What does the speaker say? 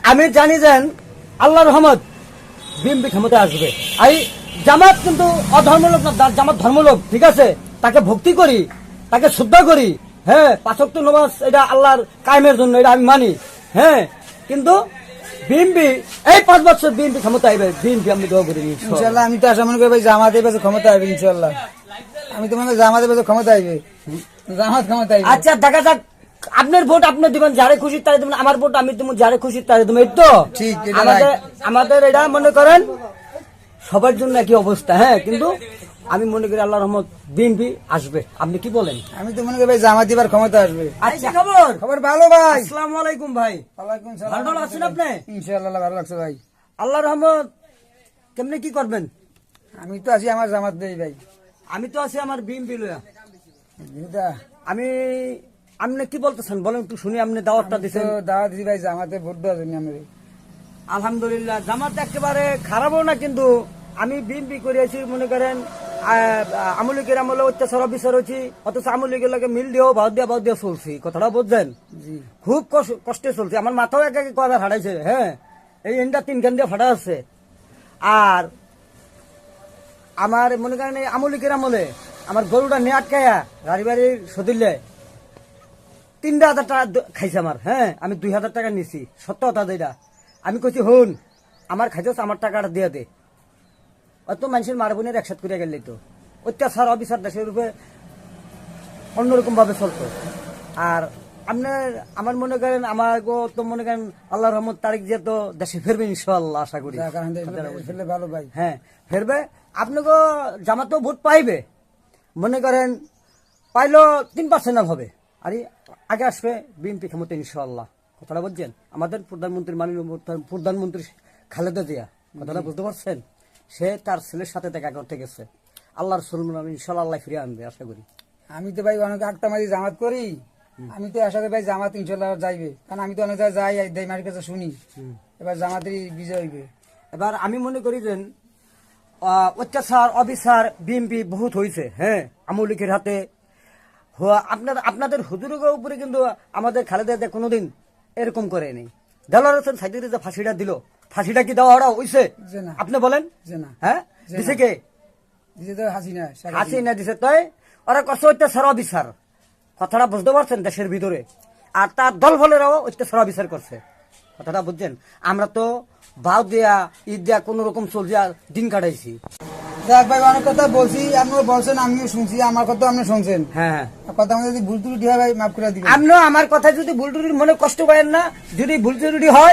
আমি জানি যে আল্লাহ রহমত বিএনপি ক্ষমতা আসবে। এই জামাত কিন্তু অধর্মলোক না, জামাত ধর্মলোক, ঠিক আছে? তাকে ভক্তি করি, তাকে শ্রদ্ধা করি, হ্যাঁ, 5 ওয়াক্ত নামাজ এটা আল্লাহর কায়েমের জন্য, এটা আমি মানি, হ্যাঁ। কিন্তু বিএনপি এই 5 বছর বিএনপি ক্ষমতা আইবে, বিএনপি আমি দোয়া করি ইনশাআল্লাহ। আমি তো আশা মনে করি ভাই জামাতের পাশে ক্ষমতা আসবে ইনশাআল্লাহ। আমি তো মনে করি জামাতের পাশে ক্ষমতা আসবে, জামাত ক্ষমতা আসবে। আচ্ছা দেখা যাক, আপনার ভোট আপনি দিবেন যারে খুশি তারে দিবেন, আমার ভোট আমি দিব যারে খুশি তারে দিব, এই তো ঠিক, এটা আমাদের এটা মনে করেন সবার জন্য একই অবস্থা, হ্যাঁ। কিন্তু আমি মনে করি আল্লাহর রহমত বিএনপি আসবে। আপনি কি বলেন? আমি তো মনে করি ভাই জামাত এবার ক্ষমতা আসবে। আচ্ছা, খবর খবর ভালো ভাই। আসসালামু আলাইকুম ভাই। ওয়ালাইকুম সালাম। ভালো আছেন আপনি? ইনশাআল্লাহ ভালো লাগছে ভাই। আল্লাহর রহমত কেমনে কি করবেন? আমি তো আছি আমার জামাত দেই ভাই। আমি তো আছি আমার বিএনপি লয়া। এটা আমি আপনি কি বলতেছেন বলেন একটু শুনি। আপনি দাওয়াতটা দিচ্ছেন। তো দাওয়াত দিই ভাই জামাতে ভোট দেওয়ার জন্য আমি। আলহামদুলিল্লাহ, জামাত একেবারে খারাপও না, কিন্তু আমি বিএনপি করেছি মনে করেন আমলিকের আমলে অত্যাচার অবিচার হয়েছি, অথচ আমলিকের লাগে মিল দিয়েও ভাও দিয়া চলছি। কথাটা বুঝছেন? জি, খুব কষ্টে চলছে। আমার মাথাও এক এক কয়বার ফাটাইছে, হ্যাঁ। এই এনটা 3 খান দিয়ে ফাটা আছে। আর আমার মনে করেন এই আমলিকের আমলে আমার গরুটা নিয়ে আটকায়া গাড়ি বাড়ির সদিলে 3,000 টাকা খাইছে আমার, হ্যাঁ। আমি 2,000 টাকা নিছি, সত্য কথা যেটা। আমি কইছি হুন আমার খাইছস, আমার টাকাটা দিয়ে দে। অত মানুষের মার বোনের একসাথ করে গেলে তো অত্যাচার অবিচার দেশের উপরে অন্যরকম ভাবে চলতো। আর আপনার আমার মনে করেন আমার তো মনে করেন আল্লাহ রহমত তারিখ যে তো দেশে ফেরবে ইনশাআল্লাহ, আশা করি। ফেলে ভালো ভাই। হ্যাঁ, ফেরবে। আপনাকে জামাতেও ভোট পাইবে, মনে করেন পাইলো 3% হবে। আর আগে আসবে বিএনপি ক্ষমতা ইনশাআল্লাহ। কথাটা বুঝছেন? আমাদের প্রধানমন্ত্রী মাননীয় প্রধানমন্ত্রী খালেদা জিয়া, কথাটা বুঝতে পারছেন? সে তার ছেলের সাথে দেখা করতে গেছে। আল্লাহর সুলমান আমি ইনশাআল্লাহ ফিরে আনবে, আশা করি। আমি তো ভাই অনেক আটটামারি জামাত করি। আমি তো আশা করি ভাই জামাত ইনশাআল্লাহ যাইবে, কারণ আমি তো অনেক জায়গায় যাই দেই মার কাছে শুনি। এবার জামাতেরই বিজয় হইবে। এবার আমি মনে করি যে অত্যাচার অবিচার বিএনপি বহুত হয়েছে, হ্যাঁ, আওয়ামী লীগের হাতে। আপনাদের হুজুরের উপরে কিন্তু আমাদের খালেদা জিয়া কোনোদিন এরকম করেনি। দেলোয়ার হোসেন সাইদির যে ফাঁসিটা দিল, ফাঁসিটা কি দেওয়া হইছে? আপনি বলেন? হ্যাঁ, দিছে কে? হাসিনা দিছে। তাই ওরা করছে অত্যাচার অবিচার। কথাটা বুঝতে পারছেন? দেশের ভিতরে আর তার দল ফলেরাও অত্যাচার অবিচার করছে। কথাটা বুঝছেন? আমরা তো ভাও দিয়া ঈদ দিয়া কোন রকম চলছে দিন কাটাইছি। দেখ ভাই অনেক কথা বলছি, আপনিও বলছেন, আমিও শুনছি, আমার কথা আপনি শুনছেন। হ্যাঁ, কথা আমাদের যদি ভুল ত্রুটি হয় ভাই মাফ করে দিবেন। আপনিও আমার কথা যদি ভুল ত্রুটি মনে কষ্ট পাবেন না, যদি ভুল ত্রুটি হয়